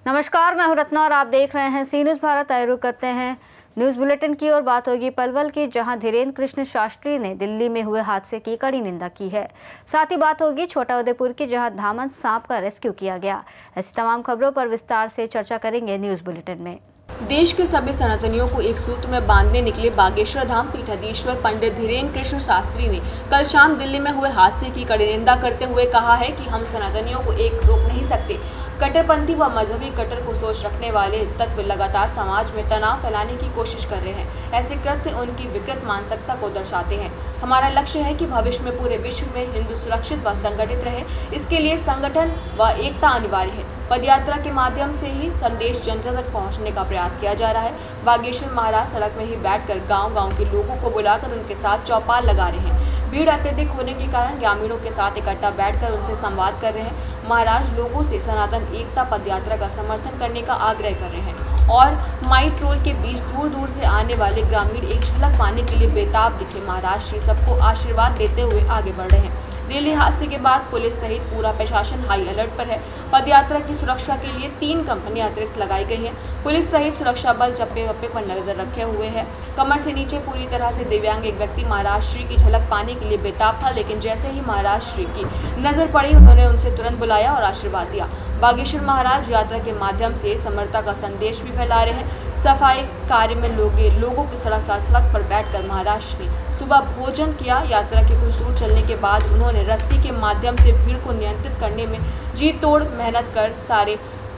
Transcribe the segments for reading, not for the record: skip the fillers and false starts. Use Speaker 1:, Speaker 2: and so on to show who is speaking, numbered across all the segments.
Speaker 1: नमस्कार, मैं हूं रत्ना और आप देख रहे हैं सी न्यूज़ भारत। आइए रुक करते हैं न्यूज़ बुलेटिन की ओर। बात होगी पलवल की, जहां धीरेन्द्र कृष्ण शास्त्री ने दिल्ली में हुए हादसे की कड़ी निंदा की है। साथ ही बात होगी छोटा उदेपुर की, जहां धामन सांप का रेस्क्यू किया गया। ऐसी तमाम खबरों पर विस्तार से चर्चा करेंगे न्यूज़ बुलेटिन में।
Speaker 2: देश के सभी सनातनियों को एक सूत्र में बांधने निकले बागेश्वर धाम पीठाधीश्वर पंडित धीरेन्द्र कृष्ण शास्त्री ने कल शाम दिल्ली में हुए हादसे की कड़ी निंदा करते हुए कहा है कि हम सनातनियों को एक रोक नहीं सकते। कट्टरपंथी व मजहबी कट्टर को सोच रखने वाले तत्व लगातार समाज में तनाव फैलाने की कोशिश कर रहे हैं। ऐसे कृत्य उनकी विकृत मानसिकता को दर्शाते हैं। हमारा लक्ष्य है कि भविष्य में पूरे विश्व में हिंदू सुरक्षित व संगठित रहे। इसके लिए संगठन व एकता अनिवार्य है। पदयात्रा के माध्यम से ही संदेश जन जन तक पहुंचने का प्रयास किया जा रहा है। बागेश्वर महाराज सड़क में ही बैठकर गांव-गांव के लोगों को बुलाकर उनके साथ चौपाल लगा रहे हैं। भीड़ अत्यधिक होने के कारण ग्रामीणों के साथ इकट्ठा बैठकर उनसे संवाद कर रहे हैं। महाराज लोगों से सनातन एकता पदयात्रा का समर्थन करने का आग्रह कर रहे हैं और माई ट्रोल के बीच दूर दूर से आने वाले ग्रामीण एक झलक पाने के लिए बेताब दिखे। महाराज श्री सबको आशीर्वाद देते हुए आगे बढ़ रहे हैं। दिल्ली हादसे के बाद पुलिस सहित पूरा प्रशासन हाई अलर्ट पर है। पदयात्रा की सुरक्षा के लिए 3 कंपनियां अतिरिक्त लगाई गई हैं। पुलिस सहित सुरक्षा बल चप्पे वप्पे पर नजर रखे हुए हैं। कमर से नीचे पूरी तरह से दिव्यांग एक व्यक्ति महाराज श्री की झलक पाने के लिए बेताब था, लेकिन जैसे ही महाराज श्री की नजर पड़ी उन्होंने उनसे तुरंत बुलाया और आशीर्वाद दिया। बागेश्वर महाराज यात्रा के माध्यम से समरता का संदेश भी फैला रहे हैं। सफाई कार्य में लोगों की सड़क पर बैठकर महाराज ने सुबह भोजन किया। यात्रा के कुछ दूर चलने के बाद उन्होंने रस्सी के माध्यम से भीड़ को नियंत्रित करने में जी तोड़ मेहनत कर सारे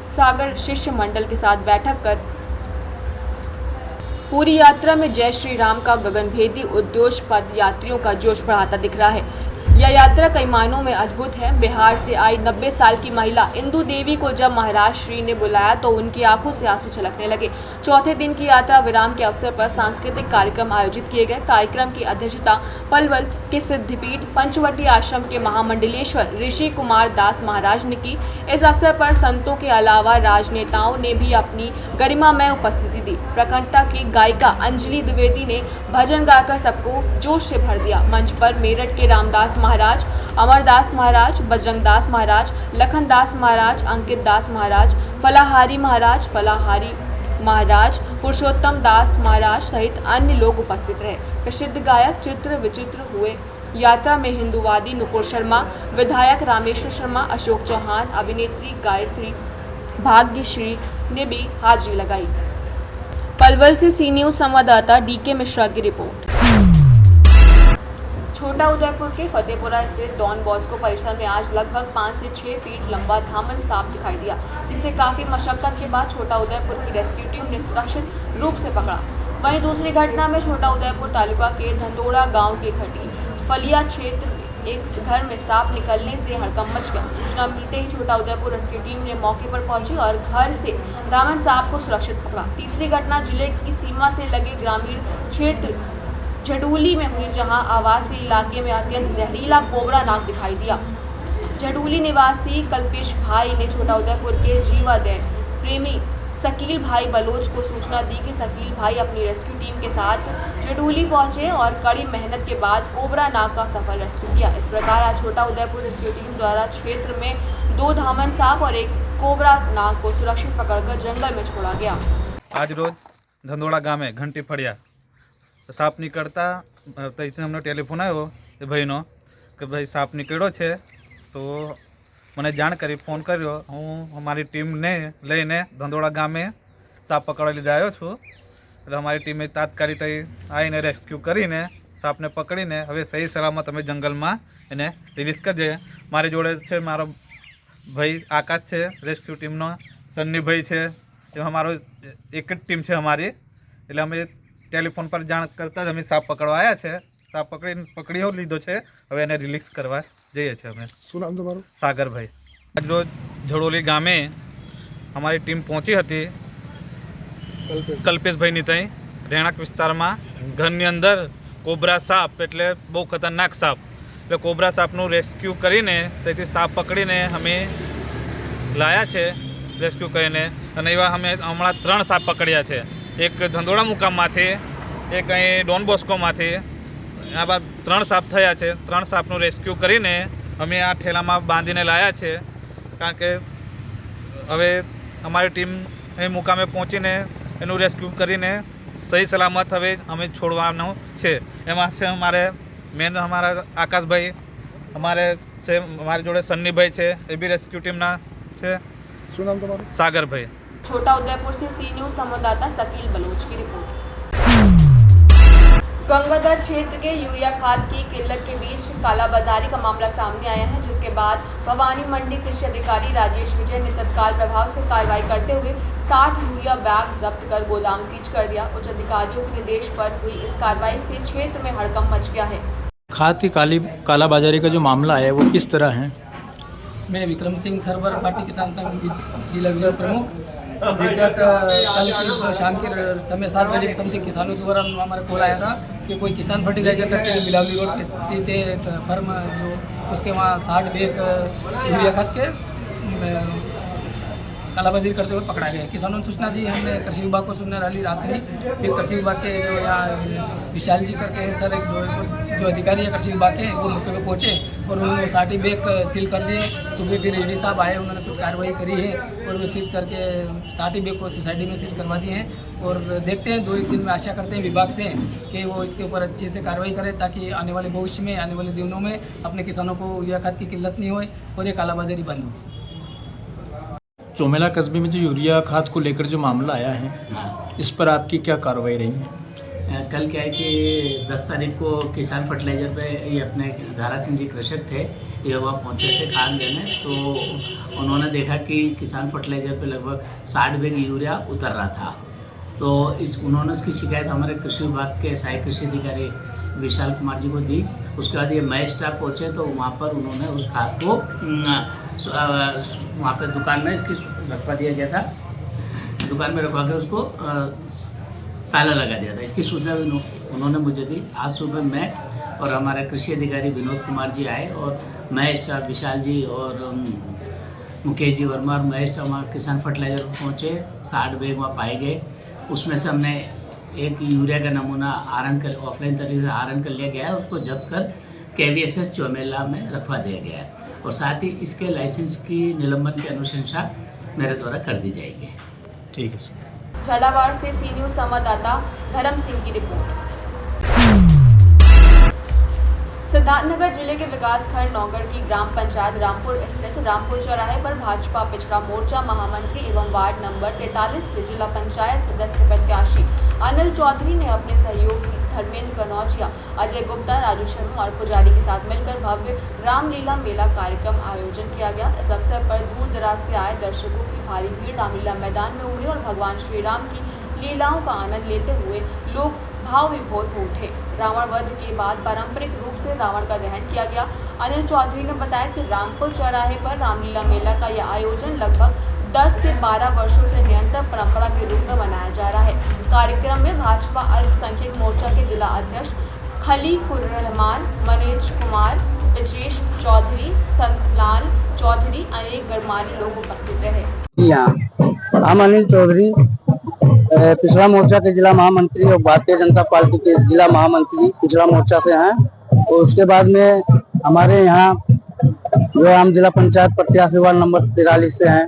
Speaker 2: सागर शिष्य मंडल के साथ बैठक कर पूरी यात्रा में जय श्री राम का गगनभेदी उद्घोष पद यात्रियों का जोश बढ़ाता दिख रहा है। यह यात्रा कई मायनों में अद्भुत है। बिहार से आई 90 साल की महिला इंदु देवी को जब महाराज श्री ने बुलाया तो उनकी आंखों से आंसू छलकने लगे। चौथे दिन की यात्रा विराम के अवसर पर सांस्कृतिक कार्यक्रम आयोजित किए गए। कार्यक्रम की अध्यक्षता पलवल के सिद्धपीठ पंचवटी आश्रम के महामंडलेश्वर ऋषि कुमार दास महाराज ने की। इस अवसर पर संतों के अलावा राजनेताओं ने भी अपनी गरिमामय उपस्थिति दी। प्रखंडता की गायिका अंजलि द्विवेदी ने भजन गाकर सबको जोश से भर दिया। मंच पर मेरठ के रामदास महाराज, अमरदास महाराज, बजरंगदास महाराज, लखनदास महाराज, अंकित दास महाराज, फलाहारी महाराज, पुरुषोत्तम दास महाराज सहित अन्य लोग उपस्थित रहे। प्रसिद्ध गायक चित्र विचित्र हुए। यात्रा में हिंदूवादी नुपुर शर्मा, विधायक रामेश्वर शर्मा, अशोक चौहान, अभिनेत्री गायत्री भाग्यश्री ने भी हाजिरी लगाई। पलवल से सी न्यूज़ संवाददाता डीके मिश्रा की रिपोर्ट। छोटा उदयपुर के फतेहपुरा स्थित डॉन बॉस्को परिसर में आज लगभग 5 से 6 फीट लंबा धामन सांप दिखाई दिया, जिसे काफी मशक्कत के बाद छोटा उदयपुर की रेस्क्यू टीम ने सुरक्षित रूप से पकड़ा। वहीं दूसरी घटना में छोटा उदयपुर तालुका के धंदोड़ा गांव के घटी फलिया क्षेत्र में एक घर में सांप निकलने से हड़कंप मच गया। सूचना मिलते ही छोटा उदयपुर रेस्क्यू टीम ने मौके पर पहुंची और घर से धामन सांप को सुरक्षित पकड़ा। तीसरी घटना जिले की सीमा से लगे ग्रामीण क्षेत्र झडूली में हुई, जहां आवासीय इलाके में अत्यंत जहरीला कोबरा नाग दिखाई दिया। झडूली निवासी कल्पेश भाई ने छोटा उदयपुर के जीवादय प्रेमी शकील भाई बलोच को सूचना दी कि शकील भाई अपनी रेस्क्यू टीम के साथ झडूली पहुंचे और कड़ी मेहनत के बाद कोबरा नाग का सफल रेस्क्यू किया। इस प्रकार आज छोटा उदयपुर रेस्क्यू टीम द्वारा क्षेत्र में 2 धामन सांप और 1 कोबरा नाग को सुरक्षित पकड़कर जंगल में छोड़ा गया।
Speaker 3: आज रोज धंदोड़ा गाँव में घंटी फड़िया साप निकलता तो इसने हमने टेलीफोन आयो ए भाईनो कि भाई साप निकळ्यो छे, तो मैंने जाण करी फोन कर्यो। हूँ हमारी टीम ने लईने धंदोड़ा गामे साप पकड़वा लीधे आव्यो छुं। એટલે અમારી ટીમે તાત્કાલિક આવીને રેસ્ક્યુ કરીને સાપને પકડીને હવે સહી સલામત અમે જંગલમાં એને રિલીઝ કરી દઈએ। મારી જોડે છે મારો ભાઈ આકાશ છે, રેસ્ક્યુ ટીમનો સન્ની ભાઈ છે, એ અમારો એક જ ટીમ છે અમારી। એટલે અમે ટેલિફોન પર જાણ કરતાં જ અમે સાપ પકડવા આવ્યા છે। સાપ પકડી લીધો છે, હવે એને રિલીઝ કરવા જઈએ છીએ અમે।
Speaker 4: શું નામ તમારું?
Speaker 3: સાગરભાઈ। આજ રોજ झड़ोली ગામે અમારી ટીમ પહોંચી હતી કલ્પેશભાઈની ત્યાં રહેણાંક વિસ્તારમાં। ઘરની અંદર કોબરા સાપ એટલે બહુ ખતરનાક સાપ, એટલે કોબરા સાપનું રેસ્ક્યુ કરીને ત્યાંથી સાપ પકડીને અમે લાયા છે રેસ્ક્યુ કરીને। અને એવા અમે હમણાં 3 સાપ પકડ્યા છે, એક ધંધોળા મુકામમાંથી, એક અહીં ડોન બોસ્કોમાંથી આ બાદ 3 સાપ થયા છે. 3 સાપનું રેસ્ક્યુ કરીને અમે આ ઠેલામાં બાંધીને લાયા છે, કારણ કે હવે અમારી ટીમ એ મુકામે પહોંચીને એનું રેસ્ક્યુ કરીને સહી સલામત હવે અમે છોડવાનું છે. એમાં છે અમારે મેન અમારા આકાશભાઈ, અમારે છે અમારી જોડે સન્નીભાઈ છે, એ બી રેસ્ક્યू ટીમના છે.
Speaker 4: શું નામ તમારું?
Speaker 3: સાગરભાઈ.
Speaker 2: छोटा उदयपुर से सी न्यूज संवाददाता शकील बलोच की रिपोर्ट। गंगाधर क्षेत्र के यूरिया खाद की किल्लत के बीच कालाबाजारी का मामला सामने आया है, जिसके बाद भवानी मंडी कृषि अधिकारी राजेश विजय ने तत्काल प्रभाव से कार्रवाई करते हुए 60 यूरिया बैग जब्त कर गोदाम सीज कर दिया। उच्च अधिकारियों के निर्देश पर हुई इस कार्रवाई से क्षेत्र में हड़कंप मच गया है।
Speaker 5: खाद की कालाबाजारी का जो मामला है वो किस तरह है?
Speaker 6: मैं विक्रम सिंह सरवर भारतीय किसान संघ जिला विभाग प्रमुख। विगत कल की जो शाम के समय 7 बजे के समथिंग किसानों द्वारा हमारा कॉल आया था कि कोई किसान फर्टिलाइजर करके बिलावली रोड पे स्थित एक फर्म जो उसके वहाँ 60 बैग यूरिया खाद के कालाबाजारी करते हुए पकड़ा गया। किसानों ने सूचना दी, हमने कृषि विभाग को सूचना डाली रात में। फिर कृषि विभाग के जो यहाँ विशाल जी करके सर एक जो अधिकारी है कृषि विभाग के, वो मौके पे पहुँचे और उन्होंने 60 बैग सील कर दिए। सुबह फिर एडी साहब आए, उन्होंने कुछ कार्रवाई करी है और वो सीज करके 60 बैग को सोसाइटी में सीज करवा दिए हैं। और देखते हैं 2-1 दिन में आशा करते हैं विभाग से कि वो इसके ऊपर अच्छे से कार्रवाई करें, ताकि आने वाले भविष्य में, आने वाले दिनों में अपने किसानों को यूरिया खाद की किल्लत नहीं होए और ये कालाबाजारी बंद हो।
Speaker 5: चोमेला कस्बे में जो यूरिया खाद को लेकर जो मामला आया है, इस पर आपकी क्या कार्रवाई रही है?
Speaker 7: कल क्या है कि 10 तारीख को किसान फर्टिलाइजर पे ये अपने धारा सिंह जी कृषक थे, ये वहाँ पहुँचे थे खाद देने, तो उन्होंने देखा कि किसान फर्टिलाइजर पे लगभग 60 बैग यूरिया उतर रहा था। तो उन्होंने उसकी शिकायत हमारे कृषि विभाग के सहायक कृषि अधिकारी विशाल कुमार जी को दी। उसके बाद ये मई स्टाफ पहुँचे, तो वहाँ पर उन्होंने उस खाद को वहाँ पे दुकान में इसकी रखवा दिया गया था। दुकान में रखवा कर उसको ताला लगा दिया था। इसकी सूचना भी उन्होंने मुझे दी। आज सुबह मैं और हमारे कृषि अधिकारी विनोद कुमार जी आए और मैं स्टाफ विशाल जी और मुकेश जी वर्मा और महेश स्टाफ वहाँ किसान फर्टिलाइजर पहुँचे। 60 बैग वहाँ पाए गए। उसमें से हमने एक यूरिया का नमूना ऑफलाइन तरीके से आहरण कर लिया गया है, उसको जब्त कर KVSS चौमेला में रखवा दिया गया है और साथ ही इसके लाइसेंस की निलंबन की अनुशंसा मेरे द्वारा कर दी जाएगी।
Speaker 5: ठीक है सर।
Speaker 2: झालावाड़ से सी न्यूज संवाददाता धर्म सिंह की रिपोर्ट। सिद्धार्थनगर जिले के विकासखंड नौगढ़ की ग्राम पंचायत रामपुर स्थित रामपुर चौराहे पर भाजपा पिछड़ा मोर्चा महामंत्री एवं वार्ड नंबर 43 से जिला पंचायत सदस्य प्रत्याशी अनिल चौधरी ने अपने सहयोगी धर्मेंद्र कनौजिया, अजय गुप्ता, राजू शर्मा और पुजारी के साथ मिलकर भव्य रामलीला मेला कार्यक्रम आयोजन किया गया। इस अवसर पर दूर दराज से आए दर्शकों की भारी भीड़ रामलीला मैदान में उमड़ी और भगवान श्री राम की लीलाओं का आनंद लेते हुए लोग भाव विभोर हो उठे। रावण वध के बाद पारंपरिक रूप से रावण का दहन किया गया। अनिल चौधरी ने बताया कि रामपुर चौराहे पर रामलीला मेला का यह आयोजन लगभग 10 से 12 वर्षों से निरंतर परंपरा के रूप में मनाया जा रहा है। कार्यक्रम में भाजपा अल्पसंख्यक मोर्चा के जिला अध्यक्ष खलीकुर रहमान, मनीष कुमार, ब्रजेश चौधरी, संतलाल चौधरी, अनेक गणमान्य लोग उपस्थित रहे।
Speaker 8: हम अनिल चौधरी पिछड़ा मोर्चा के जिला महामंत्री और भारतीय जनता पार्टी के जिला महामंत्री पिछड़ा मोर्चा से हैं। और उसके बाद में हमारे यहाँ जो हम जिला पंचायत प्रत्याशी वार्ड नंबर 43 से हैं।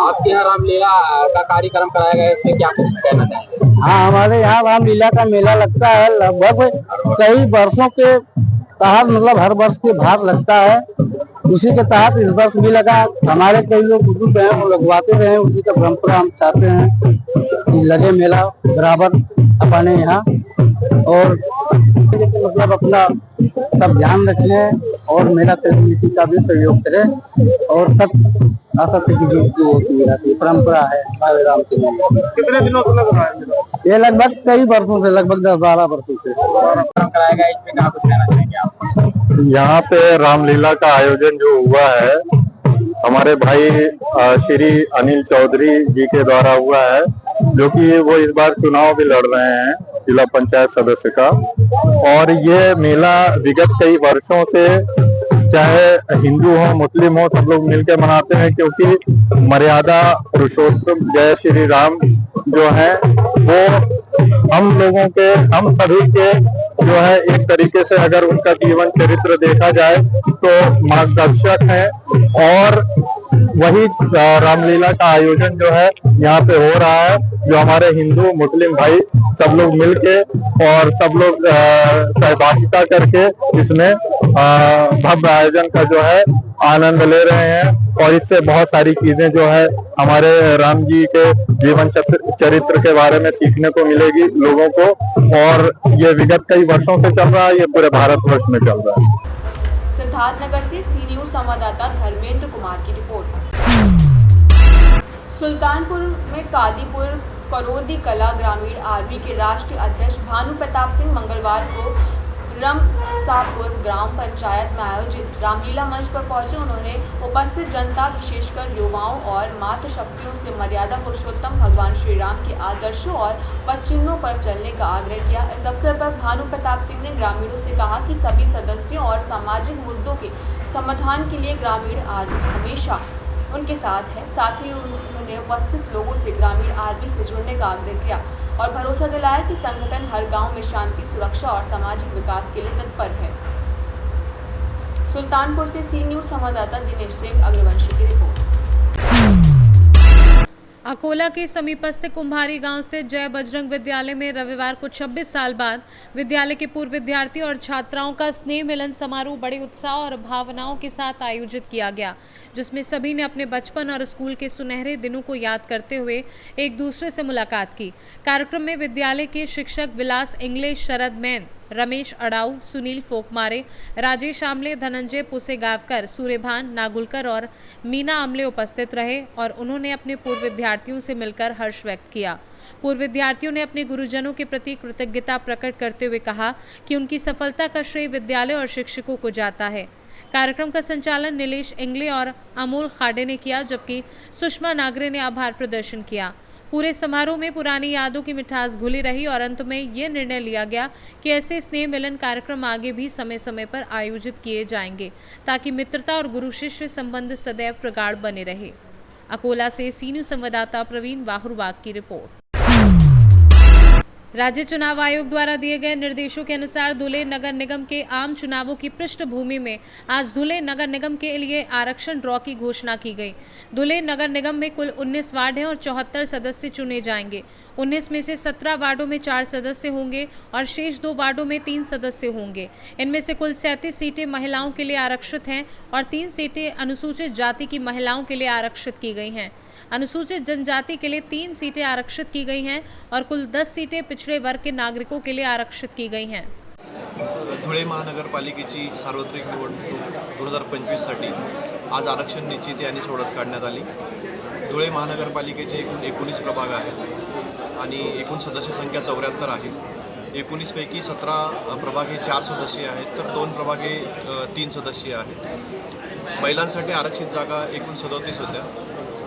Speaker 4: आपके यहाँ रामलीला का कार्यक्रम कराया गया है, इसमें क्या कहना चाहेंगे?
Speaker 8: हाँ, हमारे यहाँ रामलीला का मेला लगता है। लगभग कई वर्षों के तहत, मतलब हर वर्ष के भाग लगता है। उसी के तहत इस वर्ष भी लगा। हमारे कई लोग बुजुर्ग हैं, वो लगवाते रहे। उसी का परंपरा हम चाहते हैं कि लगे मेला बराबर अपने यहाँ, और मतलब अपना सब ध्यान रखें और मेला कमेटी का भी सहयोग करें। और सब असत्य की जीत की होती रहती परंपरा है हमारे राम की।
Speaker 4: कितने दिनों से लग रहा है?
Speaker 8: ये लगभग कई वर्षों से, लगभग 10-12 वर्षों से
Speaker 4: कराया गया। इसमें क्या कुछ कहना चाहेंगे आप?
Speaker 9: यहाँ पे रामलीला का आयोजन जो हुआ है हमारे भाई श्री अनिल चौधरी जी के द्वारा हुआ है, जो कि वो इस बार चुनाव भी लड़ रहे हैं जिला पंचायत सदस्य का। और ये मेला विगत कई वर्षों से, चाहे हिंदू हो मुस्लिम हो, सब लोग मिलकर मनाते हैं, क्योंकि मर्यादा पुरुषोत्तम जय श्री राम जो है वो हम लोगों के, हम सभी के जो है एक तरीके से अगर उनका जीवन चरित्र देखा जाए तो मार्गदर्शक है। और वही रामलीला का आयोजन जो है यहाँ पे हो रहा है, जो हमारे हिंदू मुस्लिम भाई सब लोग मिलके और सब लोग सहभागिता करके इसमें भव्य आयोजन का जो है आनंद ले रहे हैं। और इससे बहुत सारी चीजें जो है हमारे राम जी के जीवन चरित्र के बारे में सीखने को मिलेगी लोगों को। और ये विगत कई वर्षों से चल रहा है, ये पूरे भारतवर्ष में चल रहा है।
Speaker 2: सिद्धार्थनगर से सी न्यूज संवाददाता धर्मेंद्र कुमार की रिपोर्ट। सुल्तानपुर में कादीपुर करोदी कला ग्रामीण आरबी के राष्ट्रीय अध्यक्ष भानु प्रताप सिंह मंगलवार को रमसापुर ग्राम पंचायत में आयोजित रामलीला मंच पर पहुंचे। उन्होंने उपस्थित जनता, विशेषकर युवाओं और मातृशक्तियों से मर्यादा पुरुषोत्तम भगवान श्री राम के आदर्शों और पदचिन्हों पर चलने का आग्रह किया। इस अवसर पर भानु प्रताप सिंह ने ग्रामीणों से कहा कि सभी सदस्यों और सामाजिक मुद्दों के समाधान के लिए ग्रामीण आरबी हमेशा उनके साथ है। साथ ही उन्होंने उपस्थित लोगों से ग्रामीण आरबी से जुड़ने का आग्रह किया और भरोसा दिलाया कि संगठन हर गांव में शांति, सुरक्षा और सामाजिक विकास के लिए तत्पर है। सुल्तानपुर से सी न्यूज संवाददाता दिनेश सिंह अग्रवंशी की रिपोर्ट।
Speaker 10: अकोला के समीपस्थ कुम्हारी गांव स्थित जय बजरंग विद्यालय में रविवार को 26 साल बाद विद्यालय के पूर्व विद्यार्थी और छात्राओं का स्नेह मिलन समारोह बड़े उत्साह और भावनाओं के साथ आयोजित किया गया, जिसमें सभी ने अपने बचपन और स्कूल के सुनहरे दिनों को याद करते हुए एक दूसरे से मुलाकात की। कार्यक्रम में विद्यालय के शिक्षक विलास इंग्लिश, शरद मैन, रमेश अड़ाऊ, सुनील फोकमारे, राजेश आमले, धनंजय पुसेगावकर, सूर्यभान नागुलकर और मीना आमले उपस्थित रहे और उन्होंने अपने पूर्व विद्यार्थियों से मिलकर हर्ष व्यक्त किया। पूर्व विद्यार्थियों ने अपने गुरुजनों के प्रति कृतज्ञता प्रकट करते हुए कहा कि उनकी सफलता का श्रेय विद्यालय और शिक्षकों को जाता है। कार्यक्रम का संचालन नीलेश इंगले और अमोल खाडे ने किया, जबकि सुषमा नागरे ने आभार प्रदर्शन किया। पूरे समारोह में पुरानी यादों की मिठास घुली रही और अंत में ये निर्णय लिया गया कि ऐसे स्नेह मिलन कार्यक्रम आगे भी समय समय पर आयोजित किए जाएंगे, ताकि मित्रता और गुरु शिष्य संबंध सदैव प्रगाढ़ बने रहे। अकोला से सी न्यूज संवाददाता प्रवीण वाहुरबाग की रिपोर्ट। राज्य चुनाव आयोग द्वारा दिए गए निर्देशों के अनुसार धुले नगर निगम के आम चुनावों की पृष्ठभूमि में आज धुले नगर निगम के लिए आरक्षण ड्रॉ की घोषणा की गई। धुले नगर निगम में कुल 19 वार्ड हैं और 74 सदस्य चुने जाएंगे। 19 में से 17 वार्डों में 4 सदस्य होंगे और शेष 2 वार्डों में 3 सदस्य होंगे। इनमें से कुल 37 सीटें महिलाओं के लिए आरक्षित हैं और 3 सीटें अनुसूचित जाति की महिलाओं के लिए आरक्षित की गई हैं। अनुसूचित जनजाति के लिए 3 सीटें आरक्षित की गई हैं और कुल 10 सीटें पिछड़े वर्ग के नागरिकों के लिए आरक्षित की गई हैं।
Speaker 11: धुळे महानगरपालिकेची सार्वत्रिक निवडणूक 2025साठी आज आरक्षण निश्चिती आणि सोडत काढण्यात आली। धुळे महानगरपालिकेचे एकूण 19 प्रभाग आहेत आणि एकूण सदस्य संख्या 74 आहे। 19 पैकी 17 प्रभाग हे 4 सदस्य आहेत तर 2 प्रभाग हे 3 सदस्य आहेत। महिलांसाठी आरक्षित जागा एकूण 37 होत्या।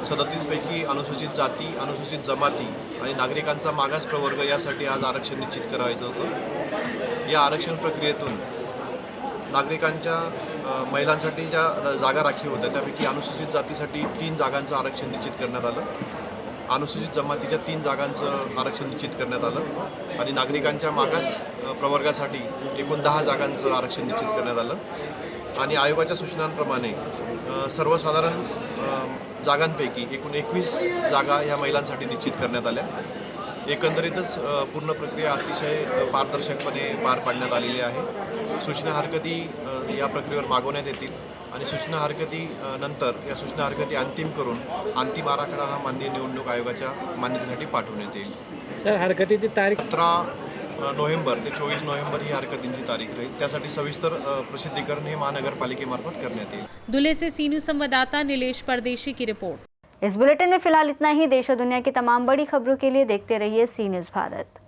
Speaker 11: 37 पैकी अनुसूचित जाती, अनुसूचित जमाती आणि नागरिकांचा मागास प्रवर्ग यासाठी आज आरक्षण निश्चित करायचं होतं। या आरक्षण प्रक्रियेतून नागरिकांच्या महिलांसाठी ज्या जागा राखीव होत्या त्यापैकी अनुसूचित जातीसाठी 3 जागांचं आरक्षण निश्चित करण्यात आलं, अनुसूचित जमातीच्या 3 जागांचं आरक्षण निश्चित करण्यात आलं आणि नागरिकांच्या मागास प्रवर्गासाठी एकूण 10 जागांचं आरक्षण निश्चित करण्यात आलं। आणि आयोगाच्या सूचनांप्रमाणे सर्वसाधारण जागांपैकी एकूण 21 जागा या महिलांसाठी निश्चित करण्यात आल्या। एकंदरीतच पूर्ण प्रक्रिया अतिशय पारदर्शकपणे पार पाडण्यात आलेली आहे। सूचना हरकती या प्रक्रियेवर मागवण्यात येतील आणि सूचना हरकती नंतर या सूचना हरकती अंतिम करून अंतिम आराखडा हा माननीय निवडणूक आयोगाच्या मान्यतेसाठी पाठवण्यात येईल।
Speaker 5: सर, हरकतीची तारीख
Speaker 11: 17 नोव्हेंबर ते 24 नोव्हेंबर ही हरकतींची तारीख राहील। त्यासाठी सविस्तर प्रसिद्धीकरण हे महानगरपालिकेमार्फत करण्यात येईल।
Speaker 10: धुले से सी न्यूज संवाददाता नीलेश परदेशी की रिपोर्ट।
Speaker 1: इस बुलेटिन में फिलहाल इतना ही। देश और दुनिया की तमाम बड़ी खबरों के लिए देखते रहिए सी न्यूज भारत।